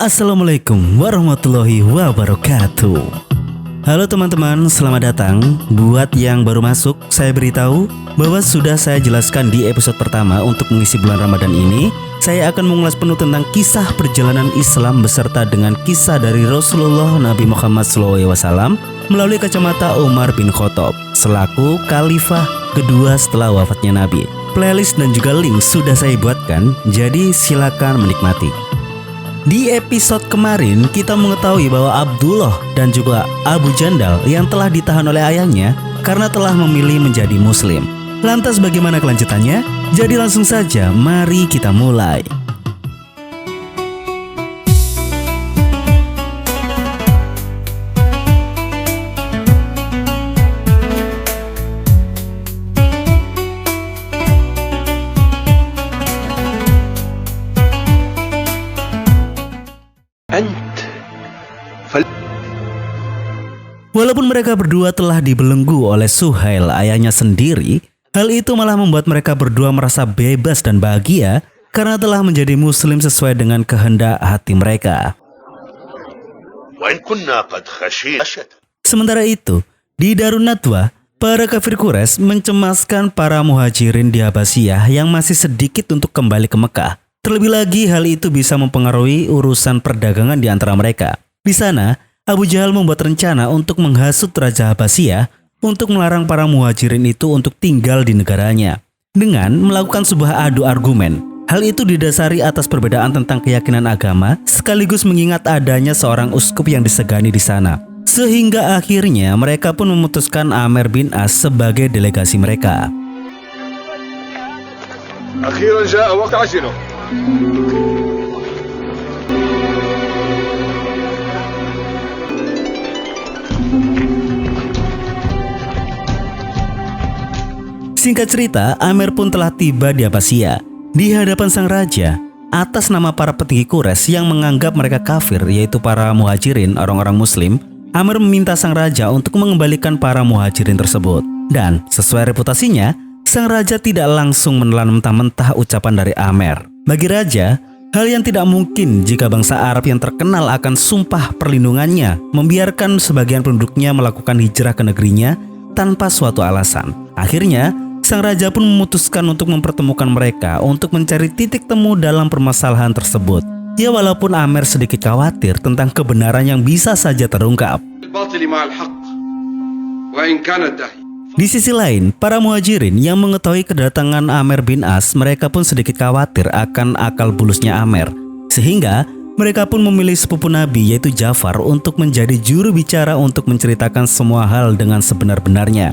Assalamualaikum warahmatullahi wabarakatuh. Halo teman-teman, selamat datang. Buat yang baru masuk, saya beritahu bahwa sudah saya jelaskan di episode pertama untuk mengisi bulan Ramadan ini. Saya akan mengulas penuh tentang kisah perjalanan Islam beserta dengan kisah dari Rasulullah Nabi Muhammad SAW melalui kacamata Umar bin Khattab selaku khalifah kedua setelah wafatnya Nabi. Playlist dan juga link sudah saya buatkan, jadi silakan menikmati. Di episode kemarin kita mengetahui bahwa Abdullah dan juga Abu Jandal yang telah ditahan oleh ayahnya karena telah memilih menjadi muslim. Lantas bagaimana kelanjutannya? Jadi langsung saja mari kita mulai. Walaupun mereka berdua telah dibelenggu oleh Suhail ayahnya sendiri, hal itu malah membuat mereka berdua merasa bebas dan bahagia karena telah menjadi muslim sesuai dengan kehendak hati mereka. Sementara itu, di Darun Nadwa, para kafir Quraisy mencemaskan para muhajirin di Abbasiyah yang masih sedikit untuk kembali ke Mekah. Terlebih lagi hal itu bisa mempengaruhi urusan perdagangan di antara mereka. Di sana, Abu Jahal membuat rencana untuk menghasut Raja Abbasiyah untuk melarang para muhajirin itu untuk tinggal di negaranya dengan melakukan sebuah adu argumen. Hal itu didasari atas perbedaan tentang keyakinan agama sekaligus mengingat adanya seorang uskup yang disegani di sana. Sehingga akhirnya mereka pun memutuskan Amr bin As sebagai delegasi mereka. Akhiran jaa waqt ajinu. Singkat cerita, Amr pun telah tiba di Abbasiyah di hadapan sang raja atas nama para petinggi Quraisy yang menganggap mereka kafir, yaitu para muhajirin, orang-orang muslim. Amr meminta sang raja untuk mengembalikan para muhajirin tersebut. Dan sesuai reputasinya, sang raja tidak langsung menelan mentah-mentah ucapan dari Amr. Bagi raja, hal yang tidak mungkin jika bangsa Arab yang terkenal akan sumpah perlindungannya membiarkan sebagian penduduknya melakukan hijrah ke negerinya tanpa suatu alasan. Akhirnya, sang raja pun memutuskan untuk mempertemukan mereka untuk mencari titik temu dalam permasalahan tersebut. Ya, walaupun Amr sedikit khawatir tentang kebenaran yang bisa saja terungkap. Di sisi lain, para muhajirin yang mengetahui kedatangan Amr bin As, mereka pun sedikit khawatir akan akal bulusnya Amr. Sehingga mereka pun memilih sepupu Nabi yaitu Ja'far untuk menjadi juru bicara untuk menceritakan semua hal dengan sebenar-benarnya.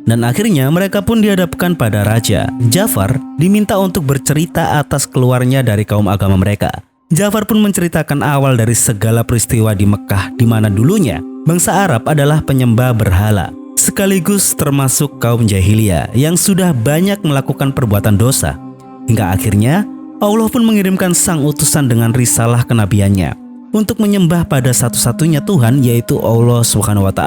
Dan akhirnya mereka pun dihadapkan pada raja. Ja'far diminta untuk bercerita atas keluarnya dari kaum agama mereka. Ja'far pun menceritakan awal dari segala peristiwa di Mekah di mana dulunya bangsa Arab adalah penyembah berhala, sekaligus termasuk kaum jahiliyah yang sudah banyak melakukan perbuatan dosa. Hingga akhirnya Allah pun mengirimkan sang utusan dengan risalah kenabiannya untuk menyembah pada satu-satunya Tuhan, yaitu Allah SWT,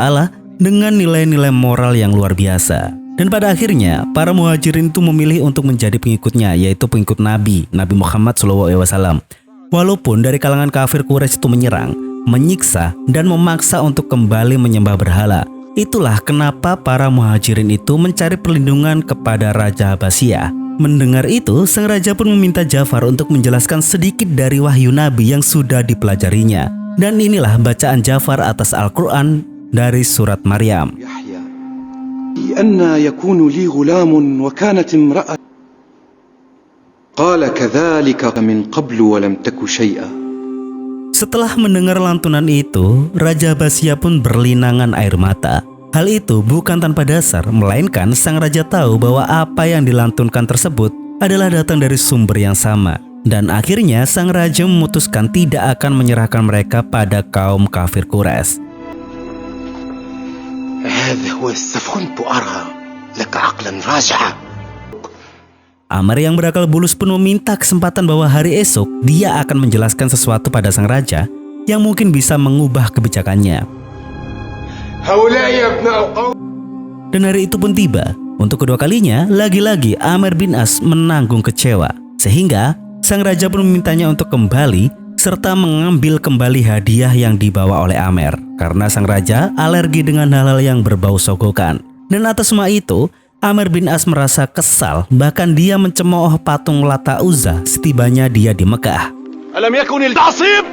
dengan nilai-nilai moral yang luar biasa. Dan pada akhirnya para muhajirin itu memilih untuk menjadi pengikutnya, yaitu pengikut Nabi Muhammad SAW. Walaupun dari kalangan kafir Quraisy itu menyerang, menyiksa, dan memaksa untuk kembali menyembah berhala. Itulah kenapa para muhajirin itu mencari perlindungan kepada Raja Abbasiyah. Mendengar itu, sang raja pun meminta Ja'far untuk menjelaskan sedikit dari wahyu Nabi yang sudah dipelajarinya. Dan inilah bacaan Ja'far atas Al-Quran dari surat Maryam. Anna yakunu li ghulamun wa kanat imra'a qala kadzalika min qablu wa lam taku syai'a. Setelah mendengar lantunan itu, Raja Abbasiyah pun berlinangan air mata. Hal itu bukan tanpa dasar, melainkan sang raja tahu bahwa apa yang dilantunkan tersebut adalah datang dari sumber yang sama. Dan akhirnya sang raja memutuskan tidak akan menyerahkan mereka pada kaum kafir Quraisy. Amr yang berakal bulus pun meminta kesempatan bahwa hari esok dia akan menjelaskan sesuatu pada sang raja yang mungkin bisa mengubah kebijakannya. Dan hari itu pun tiba. Untuk kedua kalinya, lagi-lagi Amr bin As menanggung kecewa. Sehingga sang raja pun memintanya untuk kembali serta mengambil kembali hadiah yang dibawa oleh Amr. Karena sang raja alergi dengan hal-hal yang berbau sogokan. Dan atas semua itu, Amr bin As merasa kesal, bahkan dia mencemooh patung Lata Uzza setibanya dia di Mekah. Alam yakunil ta'sib.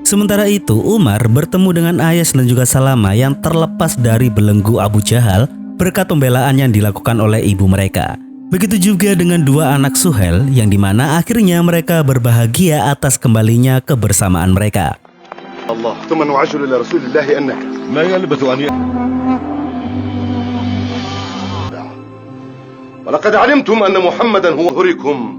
Sementara itu, Umar bertemu dengan Ayas dan juga Salama yang terlepas dari belenggu Abu Jahal berkat pembelaan yang dilakukan oleh ibu mereka. Begitu juga dengan dua anak Suhail yang dimana akhirnya mereka berbahagia atas kembalinya kebersamaan mereka. Allah, thumma nu'ajjilu ila Rasulillah annaka ma yalbathu an walaqad alimtum anna Muhammadan huwa hurikum.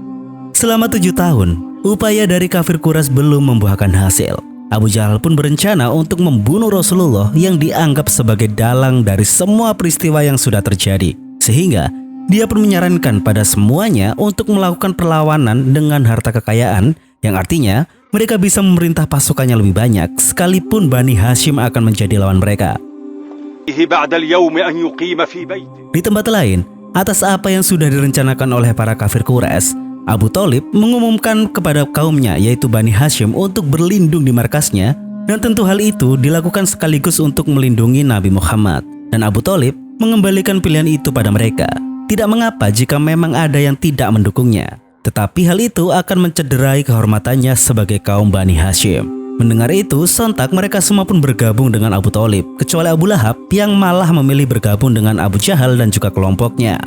Selama 7 tahun, upaya dari kafir Quraisy belum membuahkan hasil. Abu Jahal pun berencana untuk membunuh Rasulullah yang dianggap sebagai dalang dari semua peristiwa yang sudah terjadi. Sehingga dia pun menyarankan pada semuanya untuk melakukan perlawanan dengan harta kekayaan, yang artinya mereka bisa memerintah pasukannya lebih banyak, sekalipun Bani Hashim akan menjadi lawan mereka. Di tempat lain, atas apa yang sudah direncanakan oleh para kafir Quraisy, Abu Thalib mengumumkan kepada kaumnya yaitu Bani Hashim untuk berlindung di markasnya, dan tentu hal itu dilakukan sekaligus untuk melindungi Nabi Muhammad. Dan Abu Thalib mengembalikan pilihan itu pada mereka. Tidak mengapa jika memang ada yang tidak mendukungnya, tetapi hal itu akan mencederai kehormatannya sebagai kaum Bani Hashim. Mendengar itu, sontak mereka semua pun bergabung dengan Abu Thalib, kecuali Abu Lahab yang malah memilih bergabung dengan Abu Jahal dan juga kelompoknya.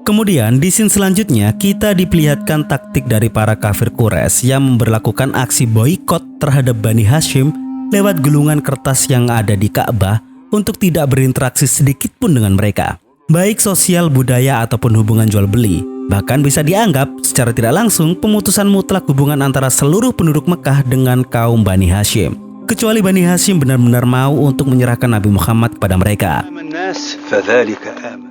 Kemudian di scene selanjutnya kita diperlihatkan taktik dari para kafir Quraisy yang memberlakukan aksi boikot terhadap Bani Hashim lewat gulungan kertas yang ada di Ka'bah untuk tidak berinteraksi sedikit pun dengan mereka, baik sosial, budaya ataupun hubungan jual beli. Bahkan bisa dianggap secara tidak langsung pemutusan mutlak hubungan antara seluruh penduduk Mekah dengan kaum Bani Hashim, kecuali Bani Hashim benar-benar mau untuk menyerahkan Nabi Muhammad kepada mereka.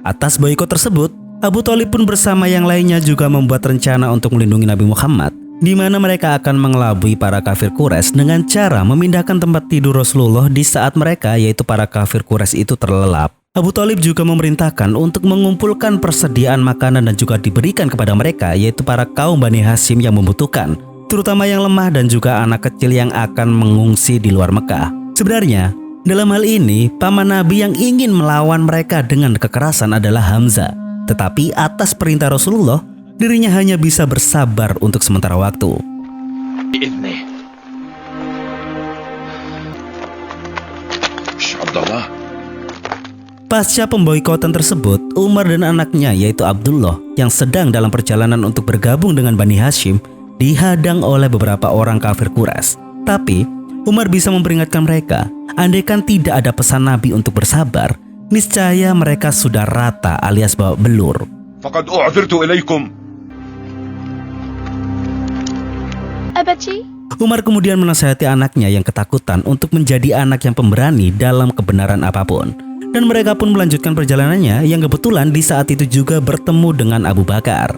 Atas boikot tersebut, Abu Thalib pun bersama yang lainnya juga membuat rencana untuk melindungi Nabi Muhammad, di mana mereka akan mengelabui para kafir Quraisy dengan cara memindahkan tempat tidur Rasulullah di saat mereka, yaitu para kafir Quraisy itu terlelap. Abu Thalib juga memerintahkan untuk mengumpulkan persediaan makanan dan juga diberikan kepada mereka, yaitu para kaum Bani Hashim yang membutuhkan, terutama yang lemah dan juga anak kecil yang akan mengungsi di luar Mekah. Sebenarnya, dalam hal ini, paman Nabi yang ingin melawan mereka dengan kekerasan adalah Hamzah. Tetapi atas perintah Rasulullah, dirinya hanya bisa bersabar untuk sementara waktu. Pasca pemboikotan tersebut, Umar dan anaknya yaitu Abdullah yang sedang dalam perjalanan untuk bergabung dengan Bani Hashim dihadang oleh beberapa orang kafir Quraisy. Tapi Umar bisa memperingatkan mereka, andaikan tidak ada pesan Nabi untuk bersabar, niscaya mereka sudah rata alias babak belur. Faqad u'dzirtu ilaikum. Abati? Umar kemudian menasihati anaknya yang ketakutan untuk menjadi anak yang pemberani dalam kebenaran apapun. Dan mereka pun melanjutkan perjalanannya yang kebetulan di saat itu juga bertemu dengan Abu Bakar.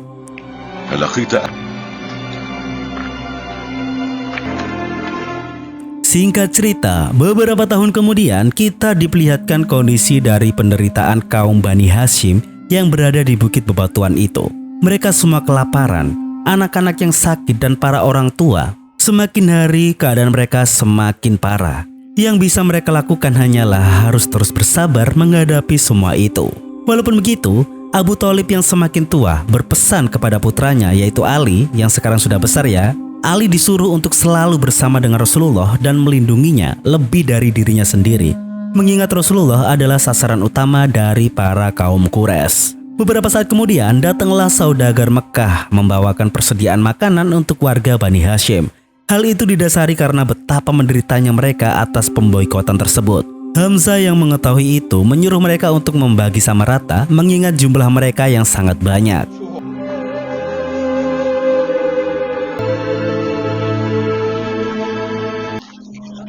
Singkat cerita, beberapa tahun kemudian kita diperlihatkan kondisi dari penderitaan kaum Bani Hashim yang berada di bukit bebatuan itu. Mereka semua kelaparan, anak-anak yang sakit dan para orang tua. Semakin hari keadaan mereka semakin parah. Yang bisa mereka lakukan hanyalah harus terus bersabar menghadapi semua itu. Walaupun begitu, Abu Thalib yang semakin tua berpesan kepada putranya yaitu Ali yang sekarang sudah besar ya. Ali disuruh untuk selalu bersama dengan Rasulullah dan melindunginya lebih dari dirinya sendiri. Mengingat Rasulullah adalah sasaran utama dari para kaum Quraisy. Beberapa saat kemudian datanglah saudagar Mekah membawakan persediaan makanan untuk warga Bani Hashim. Hal itu didasari karena betapa menderitanya mereka atas pemboikotan tersebut. Hamzah yang mengetahui itu menyuruh mereka untuk membagi sama rata mengingat jumlah mereka yang sangat banyak.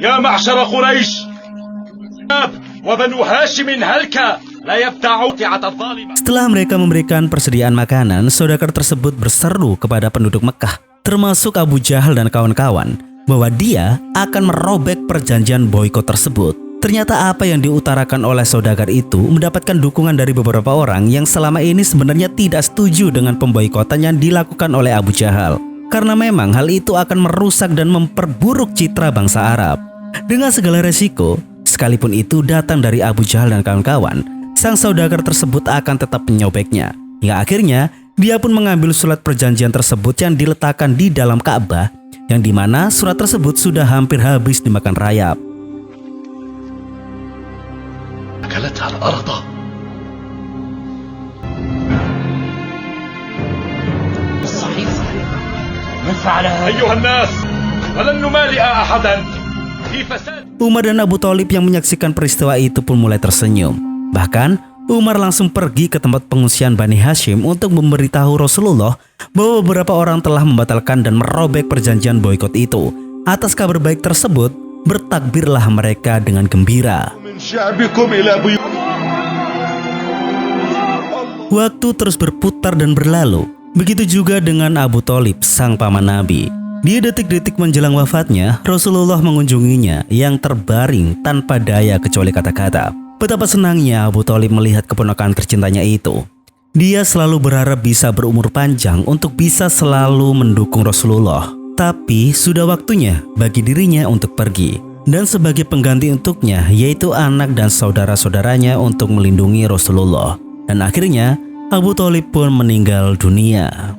Ya ma'syar Quraisy wa Banu Hashim halka لا يفتح الظالمة. Setelah mereka memberikan persediaan makanan, saudagar tersebut berseru kepada penduduk Mekah, termasuk Abu Jahal dan kawan-kawan, bahwa dia akan merobek perjanjian boikot tersebut. Ternyata apa yang diutarakan oleh saudagar itu mendapatkan dukungan dari beberapa orang yang selama ini sebenarnya tidak setuju dengan pemboikotan yang dilakukan oleh Abu Jahal. Karena memang hal itu akan merusak dan memperburuk citra bangsa Arab. Dengan segala resiko, sekalipun itu datang dari Abu Jahal dan kawan-kawan, sang saudagar tersebut akan tetap menyobeknya. Hingga akhirnya, dia pun mengambil surat perjanjian tersebut yang diletakkan di dalam Ka'bah, yang dimana surat tersebut sudah hampir habis dimakan rayap. أكلتها الأرض. صحيح. من فعل هذا؟ أيها الناس، ولن نمالئ أحدا في فساد. Umar dan Abu Thalib yang menyaksikan peristiwa itu pun mulai tersenyum. Bahkan, Umar langsung pergi ke tempat pengungsian Bani Hashim untuk memberitahu Rasulullah bahwa beberapa orang telah membatalkan dan merobek perjanjian boikot itu. Atas kabar baik tersebut, bertakbirlah mereka dengan gembira. Waktu terus berputar dan berlalu. Begitu juga dengan Abu Thalib, sang paman Nabi. Di detik-detik menjelang wafatnya, Rasulullah mengunjunginya yang terbaring tanpa daya kecuali kata-kata. Betapa senangnya Abu Thalib melihat keponakan tercintanya itu. Dia selalu berharap bisa berumur panjang untuk bisa selalu mendukung Rasulullah. Tapi sudah waktunya bagi dirinya untuk pergi. Dan sebagai pengganti untuknya, yaitu anak dan saudara-saudaranya untuk melindungi Rasulullah. Dan akhirnya, Abu Thalib pun meninggal dunia.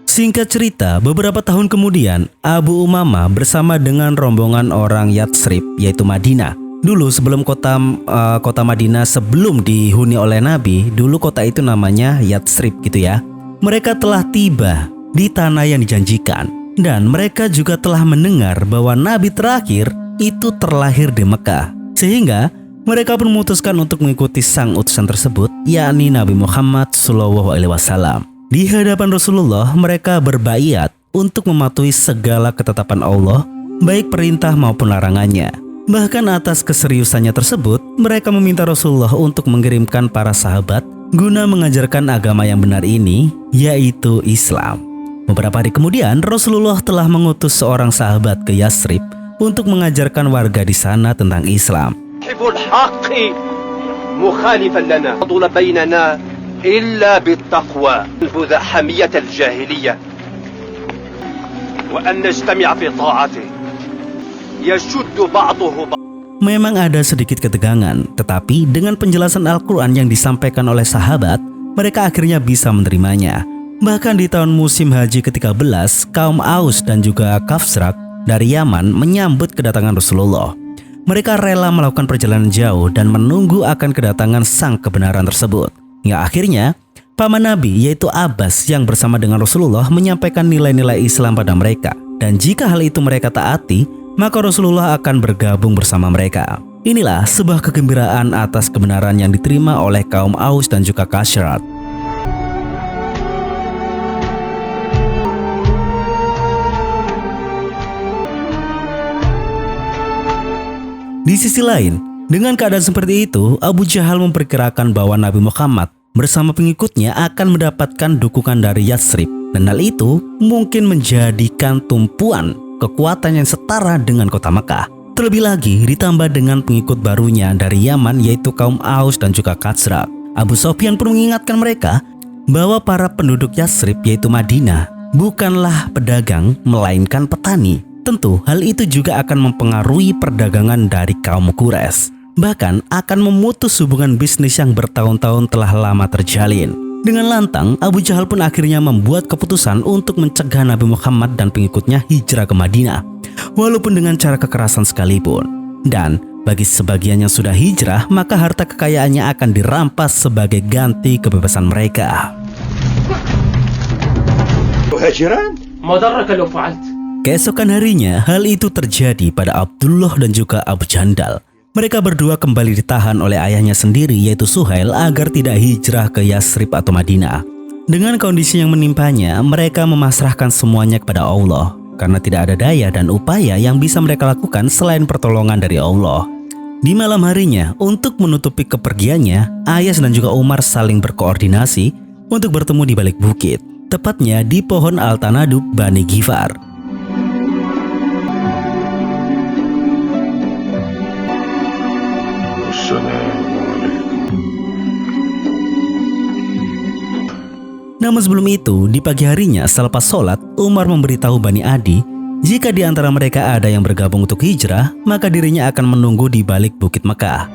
Singkat cerita, beberapa tahun kemudian, Abu Umamah bersama dengan rombongan orang Yatsrib, yaitu Madinah. Dulu sebelum kota Madinah sebelum dihuni oleh Nabi, dulu kota itu namanya Yatsrib gitu ya. Mereka telah tiba di tanah yang dijanjikan. Dan mereka juga telah mendengar bahwa Nabi terakhir itu terlahir di Mekah. Sehingga mereka pun memutuskan untuk mengikuti sang utusan tersebut, yakni Nabi Muhammad SAW. Di hadapan Rasulullah, mereka berbaiat untuk mematuhi segala ketetapan Allah, baik perintah maupun larangannya. Bahkan atas keseriusannya tersebut, mereka meminta Rasulullah untuk mengirimkan para sahabat guna mengajarkan agama yang benar ini, yaitu Islam. Beberapa hari kemudian, Rasulullah telah mengutus seorang sahabat ke Yatsrib untuk mengajarkan warga di sana tentang Islam. Memang ada sedikit ketegangan, tetapi dengan penjelasan Al-Quran yang disampaikan oleh sahabat, mereka akhirnya bisa menerimanya. Bahkan di tahun musim haji ke-13, kaum Aus dan juga Khazraj dari Yaman menyambut kedatangan Rasulullah. Mereka rela melakukan perjalanan jauh dan menunggu akan kedatangan sang kebenaran tersebut. Hingga akhirnya, paman Nabi yaitu Abbas yang bersama dengan Rasulullah menyampaikan nilai-nilai Islam pada mereka. Dan jika hal itu mereka taati, maka Rasulullah akan bergabung bersama mereka. Inilah sebuah kegembiraan atas kebenaran yang diterima oleh kaum Aus dan juga Khazraj. Di sisi lain, dengan keadaan seperti itu, Abu Jahal memperkirakan bahwa Nabi Muhammad bersama pengikutnya akan mendapatkan dukungan dari Yatsrib. Dan hal itu mungkin menjadikan tumpuan kekuatan yang setara dengan kota Mekah. Terlebih lagi ditambah dengan pengikut barunya dari Yaman yaitu kaum Aus dan juga Khazraj. Abu Sufyan pun mengingatkan mereka bahwa para penduduk Yatsrib yaitu Madinah bukanlah pedagang melainkan petani. Tentu hal itu juga akan mempengaruhi perdagangan dari kaum Quraisy. Bahkan akan memutus hubungan bisnis yang bertahun-tahun telah lama terjalin. Dengan lantang, Abu Jahal pun akhirnya membuat keputusan untuk mencegah Nabi Muhammad dan pengikutnya hijrah ke Madinah, walaupun dengan cara kekerasan sekalipun. Dan bagi sebagian yang sudah hijrah, maka harta kekayaannya akan dirampas sebagai ganti kebebasan mereka. Keesokan harinya, hal itu terjadi pada Abdullah dan juga Abu Jandal. Mereka berdua kembali ditahan oleh ayahnya sendiri yaitu Suhail agar tidak hijrah ke Yatsrib atau Madinah. Dengan kondisi yang menimpanya, mereka memasrahkan semuanya kepada Allah karena tidak ada daya dan upaya yang bisa mereka lakukan selain pertolongan dari Allah. Di malam harinya, untuk menutupi kepergiannya, Ayas dan juga Umar saling berkoordinasi untuk bertemu di balik bukit, tepatnya di pohon Al-Tanadub Bani Ghifar. Namun sebelum itu, di pagi harinya selepas sholat, Umar memberitahu Bani Adi jika di antara mereka ada yang bergabung untuk hijrah, maka dirinya akan menunggu di balik bukit Mekah.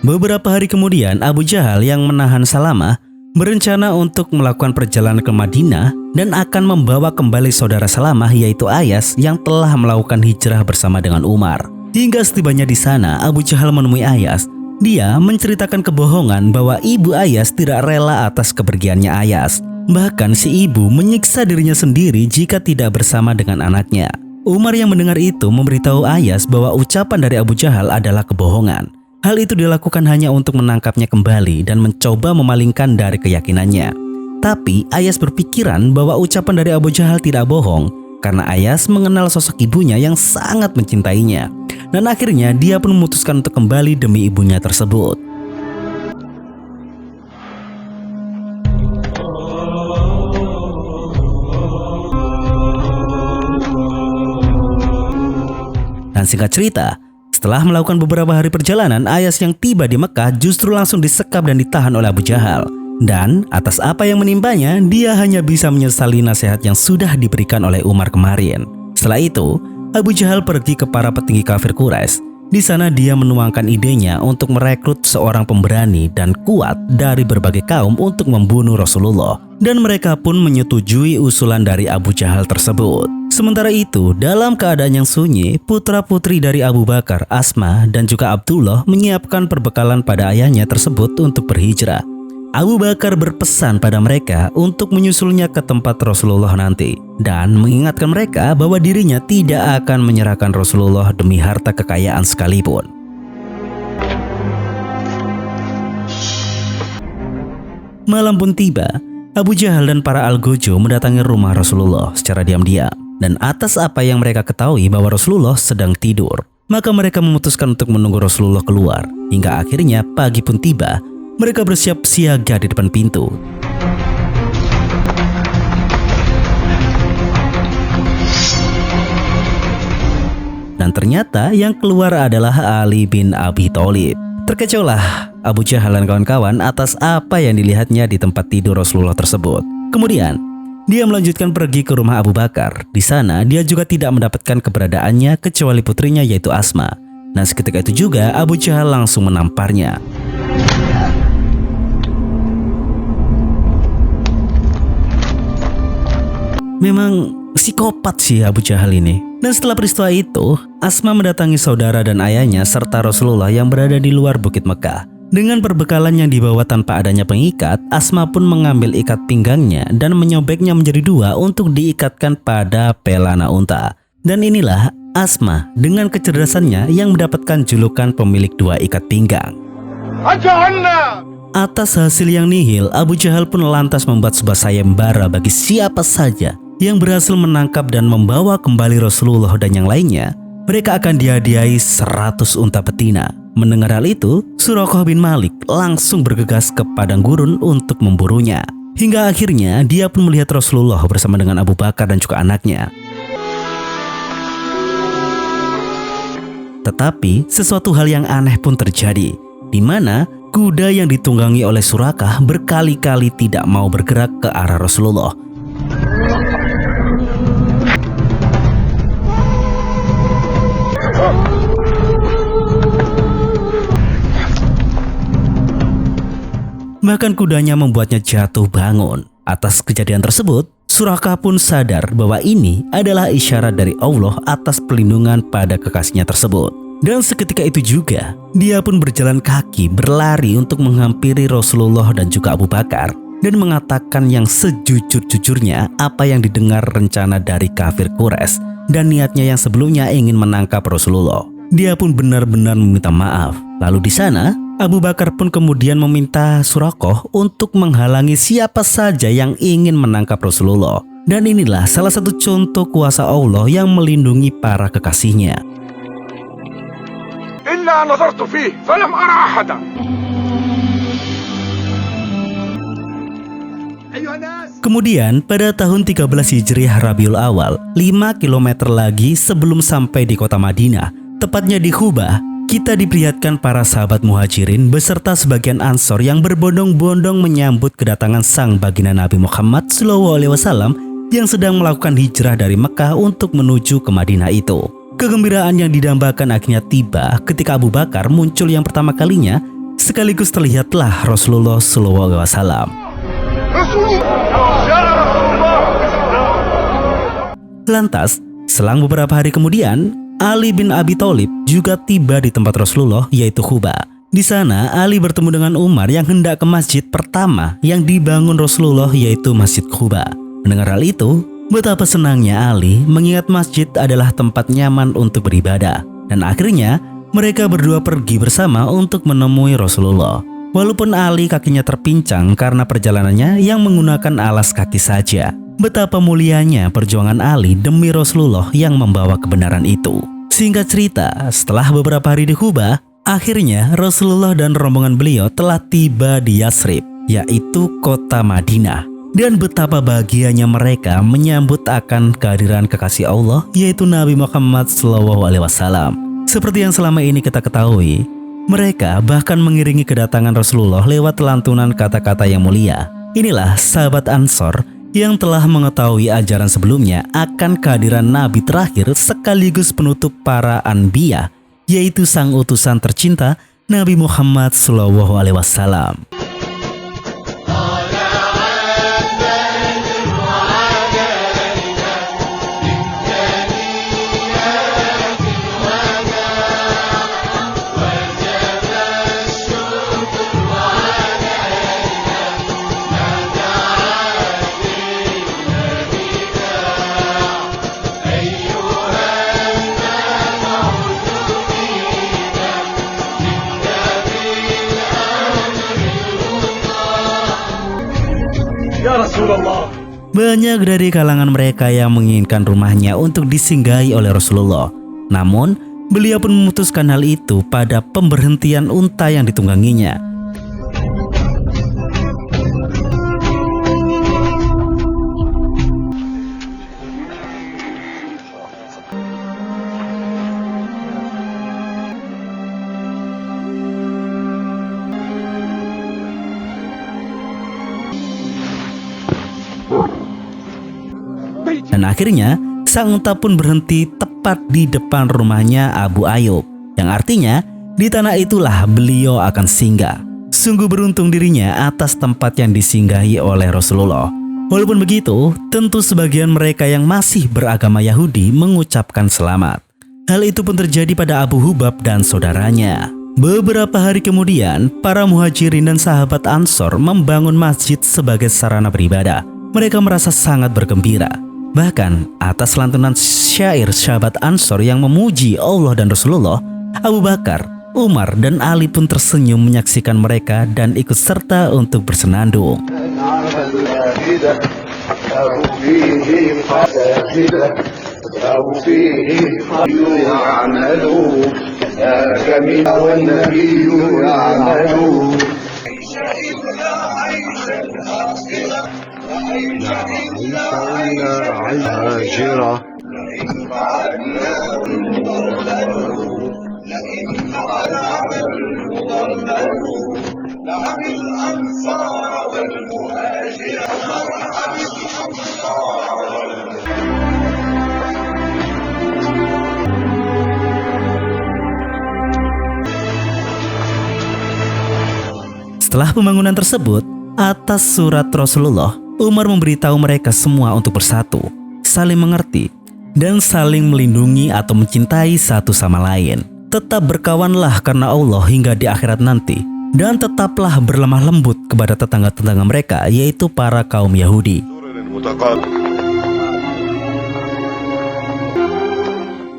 Beberapa hari kemudian, Abu Jahal yang menahan Salamah berencana untuk melakukan perjalanan ke Madinah dan akan membawa kembali saudara Salamah yaitu Ayas yang telah melakukan hijrah bersama dengan Umar. Hingga setibanya di sana, Abu Jahal menemui Ayas. Dia menceritakan kebohongan bahwa ibu Ayas tidak rela atas kepergiannya Ayas. Bahkan si ibu menyiksa dirinya sendiri jika tidak bersama dengan anaknya. Umar yang mendengar itu memberitahu Ayas bahwa ucapan dari Abu Jahal adalah kebohongan. Hal itu dilakukan hanya untuk menangkapnya kembali dan mencoba memalingkan dari keyakinannya. Tapi Ayas berpikiran bahwa ucapan dari Abu Jahal tidak bohong karena Ayas mengenal sosok ibunya yang sangat mencintainya. Dan akhirnya dia pun memutuskan untuk kembali demi ibunya tersebut. Dan singkat cerita, setelah melakukan beberapa hari perjalanan, Ayas yang tiba di Mekah justru langsung disekap dan ditahan oleh Abu Jahal. Dan atas apa yang menimpanya, dia hanya bisa menyesali nasihat yang sudah diberikan oleh Umar kemarin. Setelah itu, Abu Jahal pergi ke para petinggi kafir Quraisy. Di sana dia menuangkan idenya untuk merekrut seorang pemberani dan kuat dari berbagai kaum untuk membunuh Rasulullah. Dan mereka pun menyetujui usulan dari Abu Jahal tersebut. Sementara itu, dalam keadaan yang sunyi, putra-putri dari Abu Bakar, Asma, dan juga Abdullah menyiapkan perbekalan pada ayahnya tersebut untuk berhijrah. Abu Bakar berpesan pada mereka untuk menyusulnya ke tempat Rasulullah nanti dan mengingatkan mereka bahwa dirinya tidak akan menyerahkan Rasulullah demi harta kekayaan sekalipun. Malam pun tiba, Abu Jahal dan para Al-Gojo mendatangi rumah Rasulullah secara diam-diam. Dan atas apa yang mereka ketahui bahwa Rasulullah sedang tidur, maka mereka memutuskan untuk menunggu Rasulullah keluar. Hingga akhirnya pagi pun tiba, mereka bersiap siaga di depan pintu. Dan ternyata yang keluar adalah Ali bin Abi Thalib. Terkecohlah Abu Jahal dan kawan-kawan atas apa yang dilihatnya di tempat tidur Rasulullah tersebut. Kemudian dia melanjutkan pergi ke rumah Abu Bakar. Di sana dia juga tidak mendapatkan keberadaannya kecuali putrinya yaitu Asma. Nah seketika itu juga Abu Jahal langsung menamparnya. Memang psikopat sih Abu Jahal ini. Dan setelah peristiwa itu, Asma mendatangi saudara dan ayahnya serta Rasulullah yang berada di luar bukit Mekah. Dengan perbekalan yang dibawa tanpa adanya pengikat, Asma pun mengambil ikat pinggangnya dan menyobeknya menjadi dua untuk diikatkan pada pelana unta. Dan inilah Asma dengan kecerdasannya yang mendapatkan julukan pemilik dua ikat pinggang. Atas hasil yang nihil, Abu Jahal pun lantas membuat sebuah sayembara bagi siapa saja yang berhasil menangkap dan membawa kembali Rasulullah dan yang lainnya. Mereka akan dihadiahi 100 unta betina. Mendengar hal itu, Suraqah bin Malik langsung bergegas ke padang gurun untuk memburunya. Hingga akhirnya dia pun melihat Rasulullah bersama dengan Abu Bakar dan juga anaknya. Tetapi sesuatu hal yang aneh pun terjadi, di mana kuda yang ditunggangi oleh Suraqah berkali-kali tidak mau bergerak ke arah Rasulullah. Bahkan kudanya membuatnya jatuh bangun. Atas kejadian tersebut, Suraqah pun sadar bahwa ini adalah isyarat dari Allah atas perlindungan pada kekasihnya tersebut. Dan seketika itu juga, dia pun berjalan kaki berlari untuk menghampiri Rasulullah dan juga Abu Bakar. dan mengatakan yang sejujur-jujurnya apa yang didengar rencana dari kafir Quraisy dan niatnya yang sebelumnya ingin menangkap Rasulullah. Dia pun benar-benar meminta maaf. Lalu di sana, Abu Bakar pun kemudian meminta Suraqah untuk menghalangi siapa saja yang ingin menangkap Rasulullah. Dan inilah salah satu contoh kuasa Allah yang melindungi para kekasihnya. إلا نظرت فيه فلم أرى أحدا. Kemudian pada tahun 13 Hijriah Rabiul Awal, 5 km lagi sebelum sampai di kota Madinah, tepatnya di Khubah, kita diperlihatkan para sahabat Muhajirin beserta sebagian Ansor yang berbondong-bondong menyambut kedatangan sang baginda Nabi Muhammad SAW yang sedang melakukan hijrah dari Mekah untuk menuju ke Madinah itu. Kegembiraan yang didambakan akhirnya tiba ketika Abu Bakar muncul yang pertama kalinya, sekaligus terlihatlah Rasulullah SAW. Lantas, selang beberapa hari kemudian, Ali bin Abi Thalib juga tiba di tempat Rasulullah, yaitu Khubah. Di sana, Ali bertemu dengan Umar yang hendak ke masjid pertama yang dibangun Rasulullah, yaitu Masjid Khubah. Mendengar hal itu, betapa senangnya Ali mengingat masjid adalah tempat nyaman untuk beribadah. Dan akhirnya, mereka berdua pergi bersama untuk menemui Rasulullah. Walaupun Ali kakinya terpincang karena perjalanannya yang menggunakan alas kaki saja. Betapa mulianya perjuangan Ali demi Rasulullah yang membawa kebenaran itu. Singkat cerita, setelah beberapa hari di Khubah, akhirnya Rasulullah dan rombongan beliau telah tiba di Yasrib, yaitu kota Madinah. Dan betapa bahagianya mereka menyambut akan kehadiran kekasih Allah, yaitu Nabi Muhammad SAW. Seperti yang selama ini kita ketahui, mereka bahkan mengiringi kedatangan Rasulullah lewat lantunan kata-kata yang mulia. Inilah sahabat Ansor yang telah mengetahui ajaran sebelumnya akan kehadiran Nabi terakhir sekaligus penutup para Anbiya, yaitu sang utusan tercinta Nabi Muhammad SAW. Ya Rasulullah. Banyak dari kalangan mereka yang menginginkan rumahnya untuk disinggahi oleh Rasulullah. Namun, beliau pun memutuskan hal itu pada pemberhentian unta yang ditungganginya. Dan akhirnya, sang unta pun berhenti tepat di depan rumahnya Abu Ayyub, yang artinya di tanah itulah beliau akan singgah. Sungguh beruntung dirinya atas tempat yang disinggahi oleh Rasulullah. Walaupun begitu, tentu sebagian mereka yang masih beragama Yahudi mengucapkan selamat. Hal itu pun terjadi pada Abu Hubab dan saudaranya. Beberapa hari kemudian, para Muhajirin dan sahabat Ansor membangun masjid sebagai sarana beribadah. Mereka merasa sangat bergembira. Bahkan atas lantunan syair sahabat Ansor yang memuji Allah dan Rasulullah, Abu Bakar, Umar, dan Ali pun tersenyum menyaksikan mereka dan ikut serta untuk bersenandung. Setelah pembangunan tersebut, atas surat Rasulullah, Umar memberitahu mereka semua untuk bersatu, saling mengerti, dan saling melindungi atau mencintai satu sama lain. Tetap berkawanlah karena Allah hingga di akhirat nanti. dan tetaplah berlemah lembut kepada tetangga-tetangga mereka, yaitu para kaum Yahudi.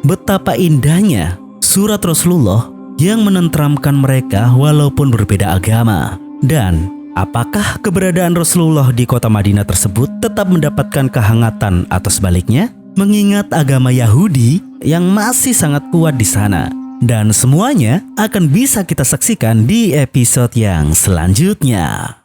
Betapa indahnya surat Rasulullah yang menenteramkan mereka walaupun berbeda agama. Dan apakah keberadaan Rasulullah di kota Madinah tersebut tetap mendapatkan kehangatan atau sebaliknya? Mengingat agama Yahudi yang masih sangat kuat di sana. Dan semuanya akan bisa kita saksikan di episode yang selanjutnya.